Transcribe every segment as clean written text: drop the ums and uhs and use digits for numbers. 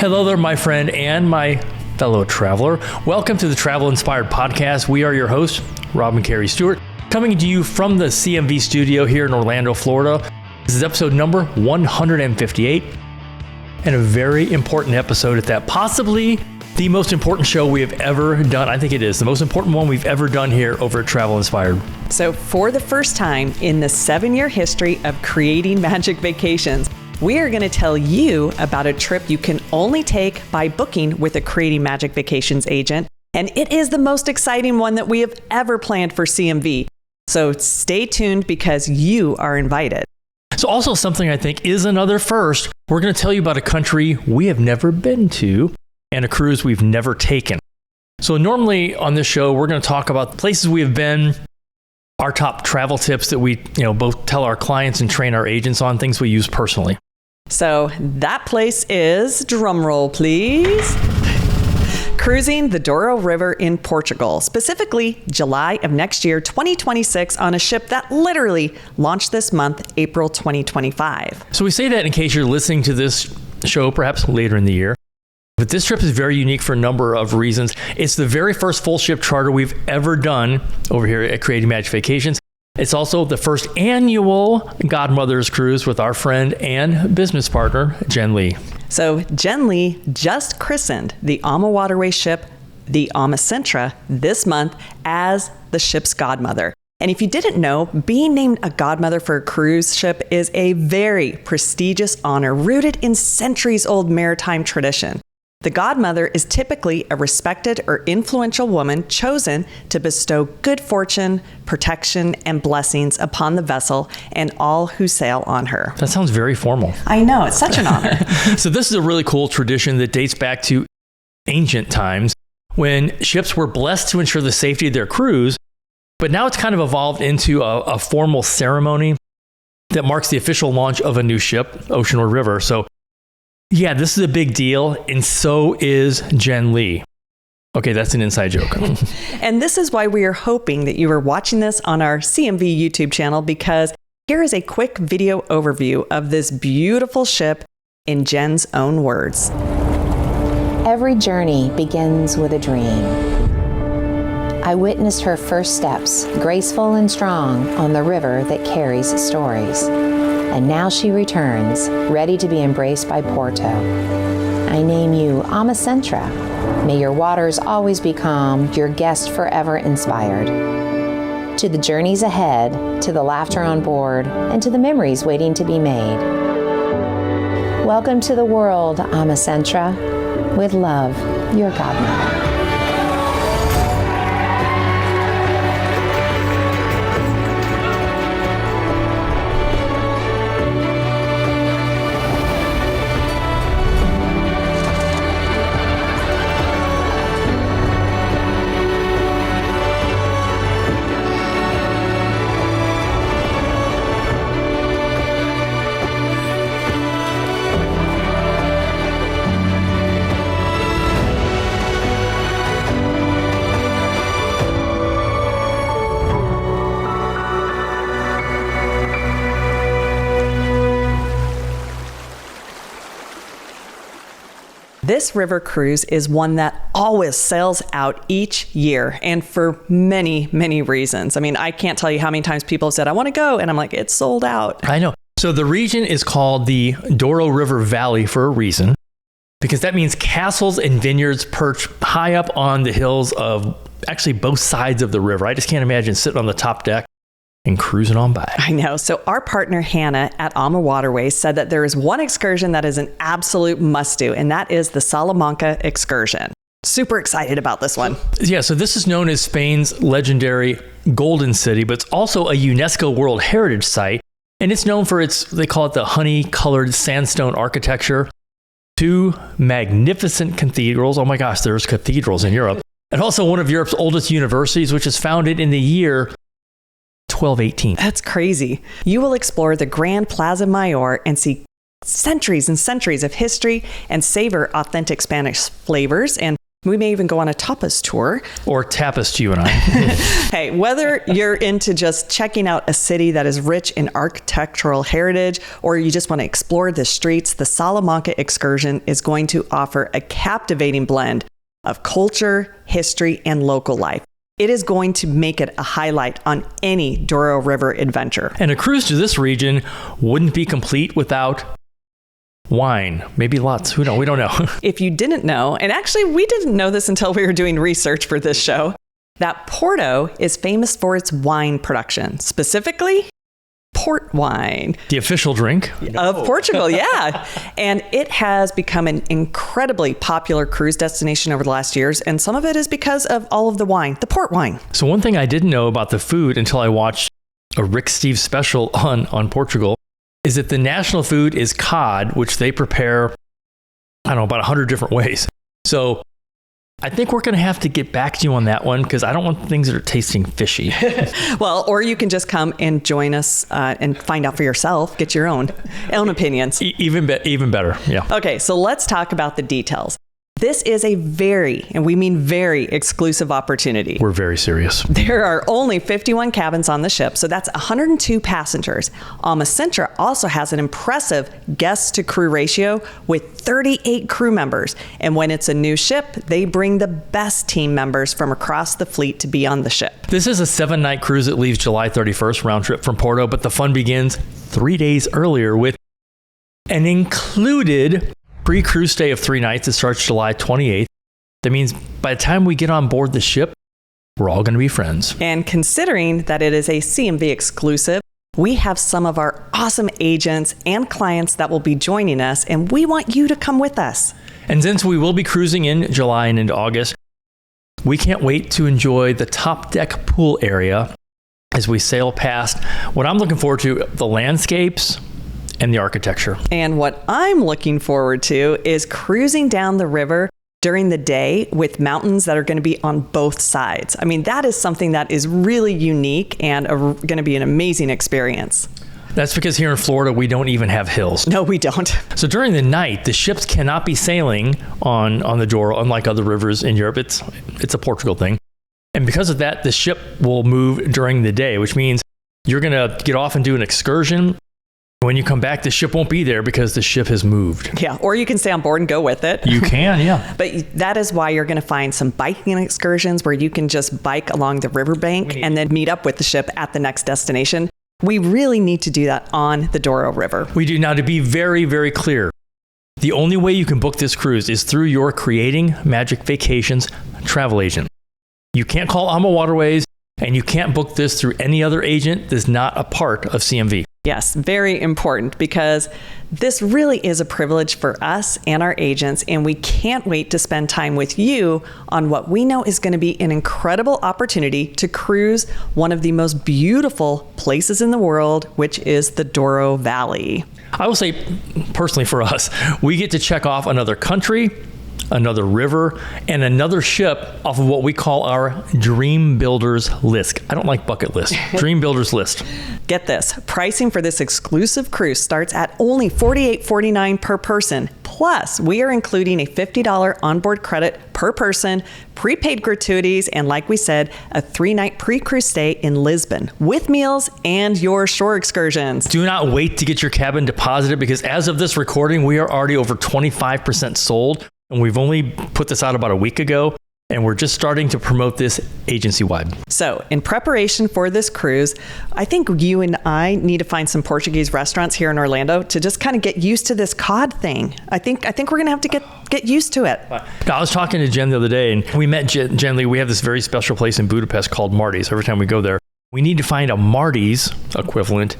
Hello there, my friend and my fellow traveler. Welcome to the Travel Inspired Podcast. We are your hosts, Rob and Carrie Stewart, coming to you from the CMV studio here in Orlando, Florida. This is episode number 158, and a very important episode at that. Possibly the most important show we have ever done. I think it is the most important one we've ever done here over at Travel Inspired. So for the first time in the 7-year history of creating Magic Vacations, we are going to tell you about a trip you can only take by booking with a Creating Magic Vacations agent. And it is the most exciting one that we have ever planned for CMV. So stay tuned because you are invited. So also something I think is another first. We're going to tell you about a country we have never been to and a cruise we've never taken. So normally on this show, we're going to talk about places we have been, our top travel tips that we both tell our clients and train our agents on, things we use personally. So that place is, drumroll please, cruising the Douro River in Portugal, specifically July of next year, 2026, on a ship that literally launched this month, April 2025. So we say that in case you're listening to this show perhaps later in the year. But this trip is very unique for a number of reasons. It's the very first full ship charter we've ever done over here at Creating Magic Vacations. It's also the first annual Godmother's Cruise with our friend and business partner, Jen Lee. So Jen Lee just christened the AMA Waterway ship, the AMA Centra, this month as the ship's godmother. And if you didn't know, being named a godmother for a cruise ship is a very prestigious honor rooted in centuries-old maritime tradition. The godmother is typically a respected or influential woman chosen to bestow good fortune, protection, and blessings upon the vessel and all who sail on her. That sounds very formal. I know, it's such an honor. So this is a really cool tradition that dates back to ancient times when ships were blessed to ensure the safety of their crews, but now it's kind of evolved into a formal ceremony that marks the official launch of a new ship, ocean or river. So yeah, this is a big deal, and so is Jen Lee. Okay, that's an inside joke. And this is why we are hoping that you are watching this on our CMV YouTube channel, because here is a quick video overview of this beautiful ship in Jen's own words. Every journey begins with a dream. I witnessed her first steps, graceful and strong, on the river that carries stories. And now she returns, ready to be embraced by Porto. I name you AMA Centra. May your waters always be calm, your guest forever inspired. To the journeys ahead, to the laughter on board, and to the memories waiting to be made. Welcome to the world, AMA Centra. With love, your godmother. This river cruise is one that always sells out each year, and for many, many reasons. I mean, I can't tell you how many times people have said, I want to go, and I'm like, it's sold out. I know. So the region is called the Douro River Valley for a reason, because that means castles and vineyards perch high up on the hills of actually both sides of the river. I just can't imagine sitting on the top deck and cruising on by. I know. So our partner Hannah at AMA Waterways said that there is one excursion that is an absolute must-do, and that is the Salamanca excursion. Super excited about this one. Yeah, so this is known as Spain's legendary Golden City, but it's also a UNESCO World Heritage Site, and it's known for they call it the honey-colored sandstone architecture, 2 magnificent cathedrals. Oh my gosh, there's cathedrals in Europe. And also one of Europe's oldest universities, which was founded in the year 1218. That's crazy. You will explore the Grand Plaza Mayor and see centuries and centuries of history and savor authentic Spanish flavors. And We may even go on a tapas tour. Or tapas to you and I. Hey, whether you're into just checking out a city that is rich in architectural heritage, or you just want to explore the streets, the Salamanca excursion is going to offer a captivating blend of culture, history, and local life. It is going to make it a highlight on any Douro River adventure. And a cruise to this region wouldn't be complete without wine. Maybe lots. We don't know. If you didn't know, and actually we didn't know this until we were doing research for this show, that Porto is famous for its wine production, specifically port wine. The official drink Of Portugal, yeah. And it has become an incredibly popular cruise destination over the last years, and some of it is because of all of the wine, the port wine. So one thing I didn't know about the food until I watched a Rick Steves special on Portugal is that the national food is cod, which they prepare, I don't know, about 100 different ways. So I think we're going to have to get back to you on that one because I don't want things that are tasting fishy. Well, or you can just come and join us and find out for yourself, get your own opinions. Even better, yeah. Okay, so let's talk about the details. This is a very, and we mean very, exclusive opportunity. We're very serious. There are only 51 cabins on the ship, so that's 102 passengers. Almacentra also has an impressive guest-to-crew ratio with 38 crew members. And when it's a new ship, they bring the best team members from across the fleet to be on the ship. This is a 7-night cruise that leaves July 31st, round trip from Porto, but the fun begins 3 days earlier with an included pre-cruise stay of 3 nights that starts July 28th. That means by the time we get on board the ship, we're all going to be friends. And considering that it is a CMV exclusive, we have some of our awesome agents and clients that will be joining us, and we want you to come with us. And since we will be cruising in July and into August, we can't wait to enjoy the top deck pool area as we sail past what I'm looking forward to, the landscapes and the architecture. And what I'm looking forward to is cruising down the river during the day with mountains that are going to be on both sides. I mean, that is something that is really unique and going to be an amazing experience. That's because here in Florida, we don't even have hills. No, we don't. So during the night, the ships cannot be sailing on the Douro, unlike other rivers in Europe. It's a Portugal thing. And because of that, the ship will move during the day, which means you're going to get off and do an excursion. When you come back, the ship won't be there because the ship has moved. Yeah, or you can stay on board and go with it. You can, yeah. But that is why you're going to find some biking excursions where you can just bike along the riverbank and then meet up with the ship at the next destination. We really need to do that on the Douro River. We do. Now, to be very, very clear, the only way you can book this cruise is through your Creating Magic Vacations travel agent. You can't call AMA Waterways, and you can't book this through any other agent that's not a part of CMV. Yes, very important, because this really is a privilege for us and our agents, and we can't wait to spend time with you on what we know is going to be an incredible opportunity to cruise one of the most beautiful places in the world, which is the Douro Valley. I will say, personally for us, we get to check off another country, another river, and another ship off of what we call our Dream Builders list. I don't like bucket list. Dream Builders list. Get this. Pricing for this exclusive cruise starts at only $48.49 per person. Plus, we are including a $50 onboard credit per person, prepaid gratuities, and like we said, a 3-night pre-cruise stay in Lisbon with meals and your shore excursions. Do not wait to get your cabin deposited, because as of this recording, we are already over 25% sold. And we've only put this out about a week ago, and we're just starting to promote this agency-wide. So in preparation for this cruise, I think you and I need to find some Portuguese restaurants here in Orlando to just kind of get used to this cod thing. I think we're going to have to get used to it. Now, I was talking to Jen the other day, and we met Jen Lee. We have this very special place in Budapest called Marty's. Every time we go there, we need to find a Marty's equivalent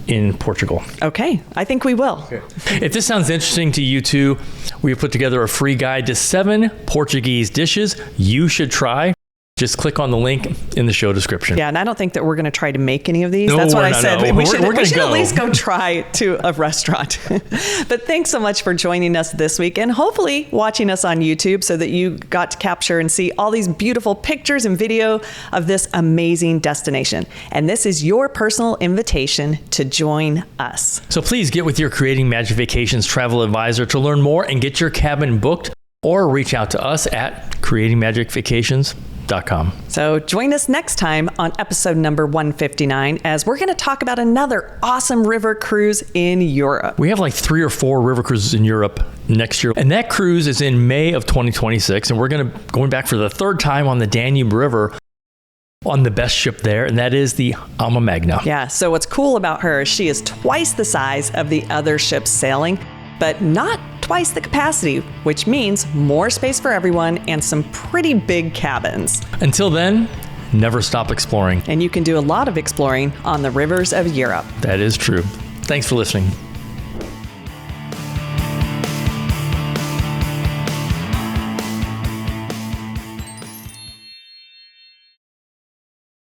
in Portugal. Okay, I think we will. Okay. If this sounds interesting to you too, we have put together a free guide to 7 Portuguese dishes you should try. Just click on the link in the show description. Yeah, and I don't think that we're going to try to make any of these. No, that's what I said. No. We should at least go try to a restaurant. But thanks so much for joining us this week, and hopefully watching us on YouTube so that you got to capture and see all these beautiful pictures and video of this amazing destination. And this is your personal invitation to join us. So please get with your Creating Magic Vacations travel advisor to learn more and get your cabin booked or reach out to us at creatingmagicvacations.com. So join us next time on episode number 159 as we're going to talk about another awesome river cruise in Europe. We have like 3 or 4 river cruises in Europe next year. And that cruise is in May of 2026. And we're going back for the 3rd time on the Danube River on the best ship there, and that is the Alma Magna. Yeah, so what's cool about her is she is twice the size of the other ships sailing, but not twice the capacity, which means more space for everyone and some pretty big cabins. Until then, never stop exploring. And you can do a lot of exploring on the rivers of Europe. That is true. Thanks for listening.